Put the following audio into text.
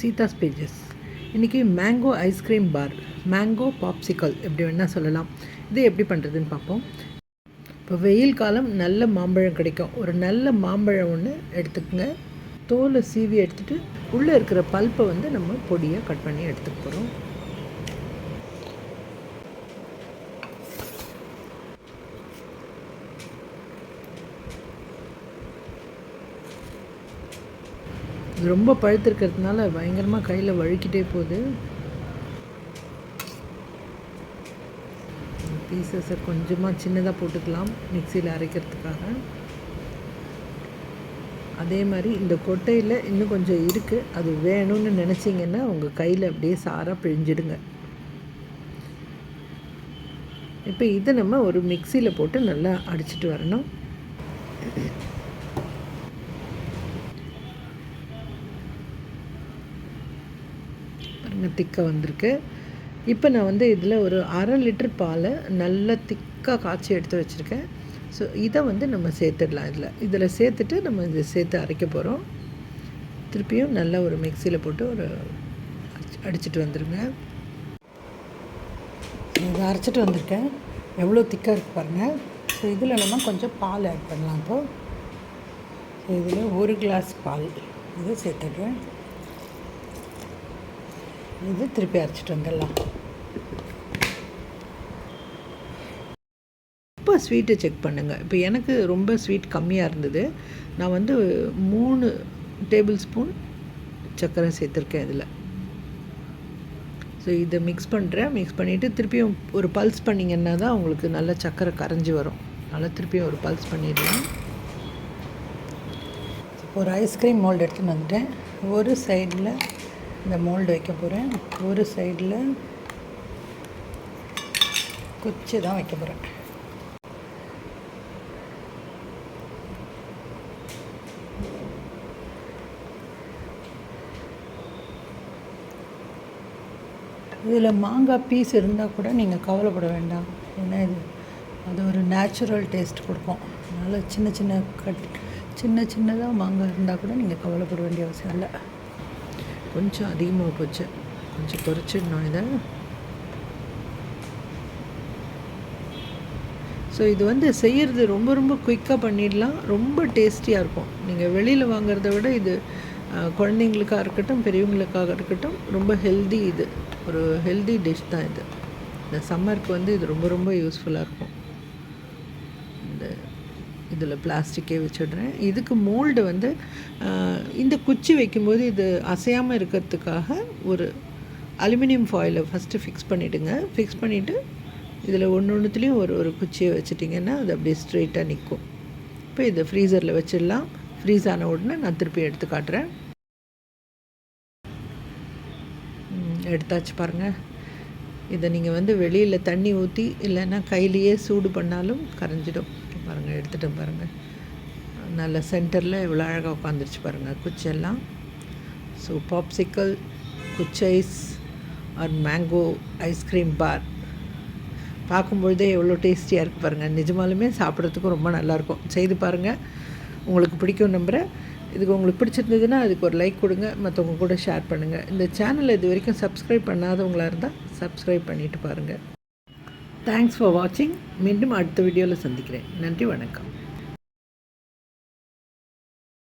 Seetha's pages. இன்றைக்கி mango ice cream பார், mango popsicle எப்படி வேணால் சொல்லலாம். இது எப்படி பண்ணுறதுன்னு பார்ப்போம். இப்போ வெயில் காலம், நல்ல மாம்பழம் கிடைக்கும். ஒரு நல்ல மாம்பழம் ஒன்று எடுத்துக்கோங்க. தோலை சீவி எடுத்துகிட்டு உள்ளே இருக்கிற பல்ப்பை நம்ம பொடியாக கட் பண்ணி எடுத்துக்க போகிறோம். இது ரொம்ப பழுத்திருக்கிறதுனால பயங்கரமாக கையில் வழுக்கிட்டே போகுது. பீசஸை கொஞ்சமாக சின்னதாக போட்டுக்கலாம் மிக்சியில் அரைக்கிறதுக்காக. அதே மாதிரி இந்த கொட்டையில் இன்னும் கொஞ்சம் இருக்குது, அது வேணும்னு நினச்சிங்கன்னா உங்கள் கையில் அப்படியே சாராக பிழிஞ்சிடுங்க. இப்போ இதை நம்ம ஒரு மிக்சியில் போட்டு நல்லா அடிச்சிட்டு வரணும். திக்காக வந்திருக்கு. இப்போ நான் இதில் ஒரு 1/2 லிட்டர் பாலை நல்லா திக்காக காய்ச்சி எடுத்து வச்சுருக்கேன். ஸோ இதை நம்ம சேர்த்துடலாம். இதில் சேர்த்துட்டு நம்ம இதை சேர்த்து அரைக்க போகிறோம். திருப்பியும் நல்லா ஒரு மிக்சியில் போட்டு ஒரு அடிச்சுட்டு வந்துடுங்க. இதை அரைச்சிட்டு வந்திருக்கேன். எவ்வளோ திக்காக இருக்குது பாருங்கள். ஸோ இதில் நம்ம கொஞ்சம் பால் ஆட் பண்ணலாம். இப்போது இதில் 1 கிளாஸ் பால் இதை சேர்த்துடுறேன். இது திருப்பி அரைச்சிட்டு வந்துடலாம். இப்போ ஸ்வீட்டை செக் பண்ணுங்கள். இப்போ எனக்கு ரொம்ப ஸ்வீட் கம்மியாக இருந்தது. நான் 3 டேபிள் ஸ்பூன் சர்க்கரை சேர்த்துருக்கேன் இதில். ஸோ இதை மிக்ஸ் பண்ணுறேன். மிக்ஸ் பண்ணிவிட்டு திருப்பியும் ஒரு பல்ஸ் பண்ணிங்கன்னா தான் உங்களுக்கு நல்ல சர்க்கரை கரைஞ்சி வரும். நல்லா திருப்பியும் ஒரு பல்ஸ் பண்ணிடலாம். இப்போ ஒரு ஐஸ்கிரீம் மோல்டு எடுத்துன்னு வந்துட்டேன். ஒரு சைடில் இந்த மோல்டு வைக்க போகிறேன். ஒரு சைடில் குச்சி தான் வைக்க போகிறேன். இதில் மாங்காய் பீஸ் இருந்தால் கூட நீங்கள் கவலைப்பட வேண்டாம். ஏன்னா அது ஒரு நேச்சுரல் டேஸ்ட் கொடுக்கும். அதனால் சின்ன சின்னதாக மாங்காய் இருந்தால் கூட நீங்கள் கவலைப்பட வேண்டிய அவசியம் இல்லை. கொஞ்சம் அதிகமாக போச்சு, கொஞ்சம் குறைச்சிடணும் இதை. ஸோ இது செய்கிறது ரொம்ப ரொம்ப குயிக்காக பண்ணிடலாம். ரொம்ப டேஸ்டியாக இருக்கும். நீங்கள் வெளியில் வாங்குறத விட இது குழந்தைங்களுக்காக இருக்கட்டும், பெரியவங்களுக்காக இருக்கட்டும், ரொம்ப ஹெல்தி. இது ஒரு ஹெல்தி டிஷ் தான். இந்த சம்மருக்கு இது ரொம்ப ரொம்ப யூஸ்ஃபுல்லாக இருக்கும். இதில் பிளாஸ்டிக்கே வச்சிடுறேன். இதுக்கு மோல்டு இந்த குச்சி வைக்கும்போது இது அசையாமல் இருக்கிறதுக்காக ஒரு அலுமினியம் ஃபாயிலை ஃபஸ்ட்டு ஃபிக்ஸ் பண்ணிவிடுங்க. ஃபிக்ஸ் பண்ணிவிட்டு இதில் ஒன்றுத்துலேயும் ஒரு குச்சியை வச்சிட்டிங்கன்னா அது அப்படியே ஸ்ட்ரெயிட்டாக நிற்கும். இப்போ இதை ஃப்ரீசரில் வச்சிடலாம். ஃப்ரீஸ் ஆன உடனே நான் திருப்பி எடுத்து காட்டுறேன். எடுத்தாச்சு பாருங்கள். இதை நீங்கள் வெளியில் தண்ணி ஊற்றி இல்லைன்னா கையிலையே சூடு பண்ணாலும் கரைஞ்சிடும். பாருங்கள், எடுத்துகிட்டு பாருங்கள். நல்ல சென்டரில் இவ்வளோ அழகாக உட்காந்துருச்சு பாருங்கள் குச்செல்லாம். ஸோ பாப்சிக்கல், குச்சைஸ் ஆர் மேங்கோ ஐஸ்கிரீம் பார் பார்க்கும்பொழுதே எவ்வளோ டேஸ்டியாக இருக்குது பாருங்கள். நிஜமாலுமே சாப்பிட்றதுக்கும் ரொம்ப நல்லாயிருக்கும். செய்து பாருங்கள், உங்களுக்கு பிடிக்கும் நம்புகிறேன். இதுக்கு உங்களுக்கு பிடிச்சிருந்ததுன்னா அதுக்கு ஒரு லைக் கொடுங்க, மற்றவங்க கூட ஷேர் பண்ணுங்கள். இந்த சேனலை இது வரைக்கும் சப்ஸ்கிரைப் பண்ணாதவங்களாக இருந்தால் சப்ஸ்கிரைப் பண்ணிவிட்டு பாருங்கள். தேங்க்ஸ் ஃபார் வாட்சிங். மீண்டும் அடுத்த வீடியோவில் சந்திக்கிறேன். நன்றி, வணக்கம்.